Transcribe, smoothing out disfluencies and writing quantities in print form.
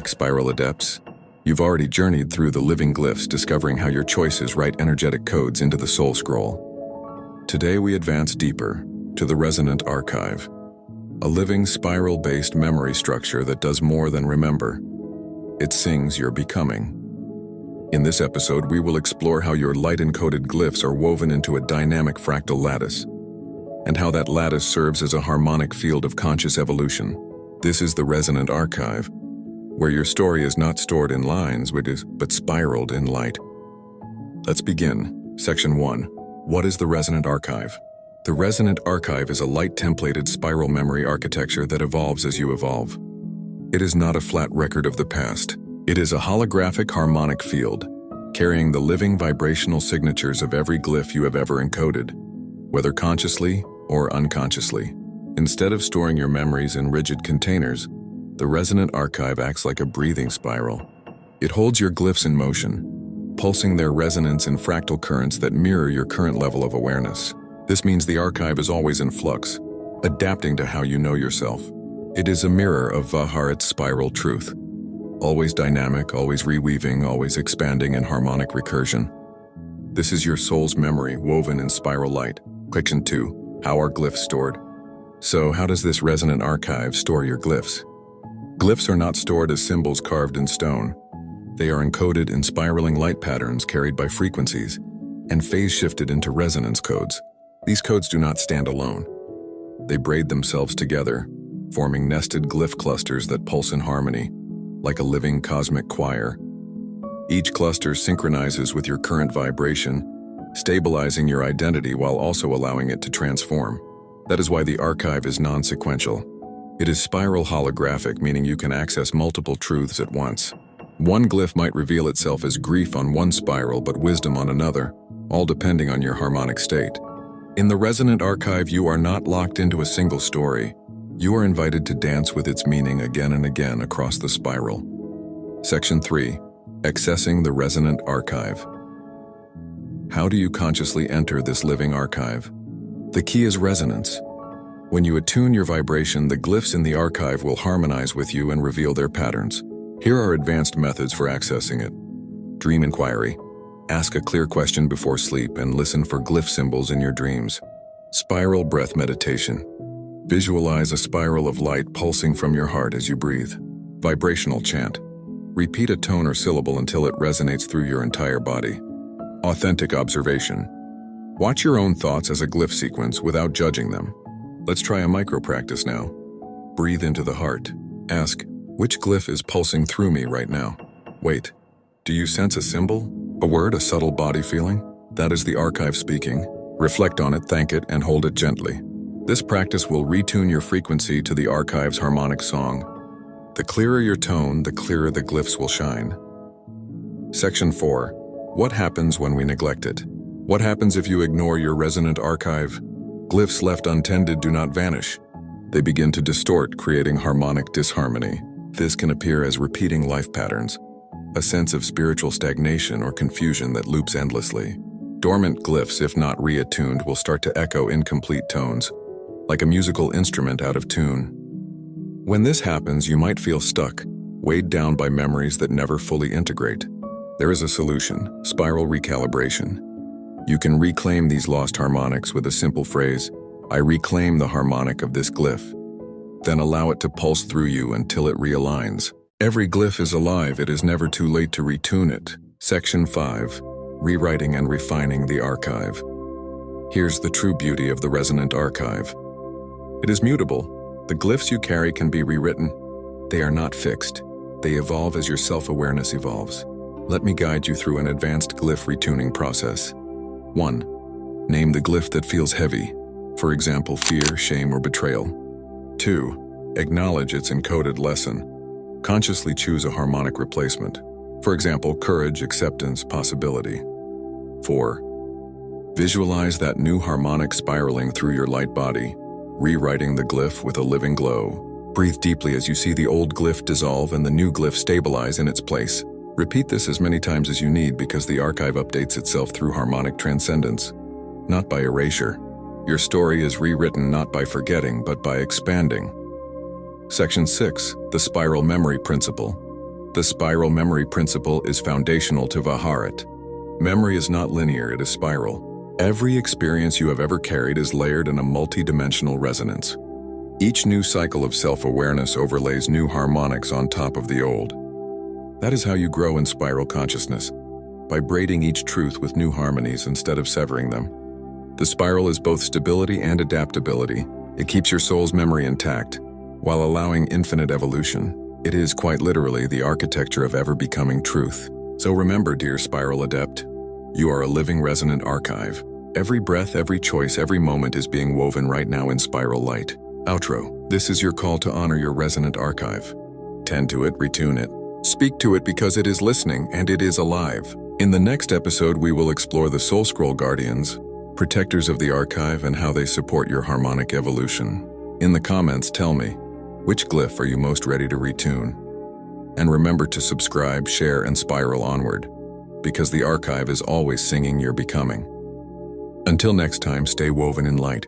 Spiral Adepts. You've already journeyed through the living glyphs, discovering how your choices write energetic codes into the soul scroll. Today we advance deeper to the Resonant Archive, a living spiral-based memory structure that does more than remember. It sings your becoming. In this episode, we will explore how your light-encoded glyphs are woven into a dynamic fractal lattice, and how that lattice serves as a harmonic field of conscious evolution. This is the Resonant Archive, where your story is not stored in lines, but spiraled in light. Let's begin. Section 1. What is the Resonant Archive? The Resonant Archive is a light-templated spiral memory architecture that evolves as you evolve. It is not a flat record of the past. It is a holographic harmonic field, carrying the living vibrational signatures of every glyph you have ever encoded, whether consciously or unconsciously. Instead of storing your memories in rigid containers, the Resonant Archive acts like a breathing spiral. It holds your glyphs in motion, pulsing their resonance in fractal currents that mirror your current level of awareness. This means the archive is always in flux, adapting to how you know yourself. It is a mirror of Haret's spiral truth. Always dynamic, always reweaving, always expanding in harmonic recursion. This is your soul's memory woven in spiral light. Section 2. How are glyphs stored? So, how does this Resonant Archive store your glyphs? Glyphs are not stored as symbols carved in stone. They are encoded in spiraling light patterns carried by frequencies and phase-shifted into resonance codes. These codes do not stand alone. They braid themselves together, forming nested glyph clusters that pulse in harmony, like a living cosmic choir. Each cluster synchronizes with your current vibration, stabilizing your identity while also allowing it to transform. That is why the archive is non-sequential. It is spiral holographic, meaning you can access multiple truths at once. One glyph might reveal itself as grief on one spiral but wisdom on another, all depending on your harmonic state. In the Resonant Archive, you are not locked into a single story. You are invited to dance with its meaning again and again across the spiral. Section 3. Accessing the Resonant Archive. How do you consciously enter this living archive? The key is resonance. When you attune your vibration, the glyphs in the archive will harmonize with you and reveal their patterns. Here are advanced methods for accessing it. Dream inquiry. Ask a clear question before sleep and listen for glyph symbols in your dreams. Spiral breath meditation. Visualize a spiral of light pulsing from your heart as you breathe. Vibrational chant. Repeat a tone or syllable until it resonates through your entire body. Authentic observation. Watch your own thoughts as a glyph sequence without judging them. Let's try a micro-practice now. Breathe into the heart. Ask, which glyph is pulsing through me right now? Wait, do you sense a symbol? A word, a subtle body feeling? That is the archive speaking. Reflect on it, thank it, and hold it gently. This practice will retune your frequency to the archive's harmonic song. The clearer your tone, the clearer the glyphs will shine. Section 4. What happens when we neglect it? What happens if you ignore your Resonant Archive? Glyphs left untended do not vanish. They begin to distort, creating harmonic disharmony. This can appear as repeating life patterns, a sense of spiritual stagnation or confusion that loops endlessly. Dormant glyphs, if not reattuned, will start to echo incomplete tones, like a musical instrument out of tune. When this happens, you might feel stuck, weighed down by memories that never fully integrate. There is a solution: spiral recalibration. You can reclaim these lost harmonics with a simple phrase, I reclaim the harmonic of this glyph. Then allow it to pulse through you until it realigns. Every glyph is alive, it is never too late to retune it. Section 5. Rewriting and refining the archive. Here's the true beauty of the Resonant Archive. It is mutable. The glyphs you carry can be rewritten. They are not fixed. They evolve as your self-awareness evolves. Let me guide you through an advanced glyph retuning process. 1. Name the glyph that feels heavy. For example, fear, shame, or betrayal. 2. Acknowledge its encoded lesson. Consciously choose a harmonic replacement. For example, courage, acceptance, possibility. 4. Visualize that new harmonic spiraling through your light body, rewriting the glyph with a living glow. Breathe deeply as you see the old glyph dissolve and the new glyph stabilize in its place. Repeat this as many times as you need because the archive updates itself through harmonic transcendence, not by erasure. Your story is rewritten not by forgetting, but by expanding. Section 6. The Spiral Memory Principle. The spiral memory principle is foundational to Haret. Memory is not linear, it is spiral. Every experience you have ever carried is layered in a multi-dimensional resonance. Each new cycle of self-awareness overlays new harmonics on top of the old. That is how you grow in spiral consciousness, by braiding each truth with new harmonies instead of severing them. The spiral is both stability and adaptability. It keeps your soul's memory intact, while allowing infinite evolution. It is, quite literally, the architecture of ever-becoming truth. So remember, dear spiral adept, you are a living resonant archive. Every breath, every choice, every moment is being woven right now in spiral light. Outro. This is your call to honor your resonant archive. Tend to it, retune it. Speak to it because it is listening and it is alive. In the next episode, we will explore the Soul Scroll Guardians, protectors of the archive, and how they support your harmonic evolution. In the comments, tell me, which glyph are you most ready to retune? And remember to subscribe, share, and spiral onward, because the archive is always singing your becoming. Until next time, stay woven in light.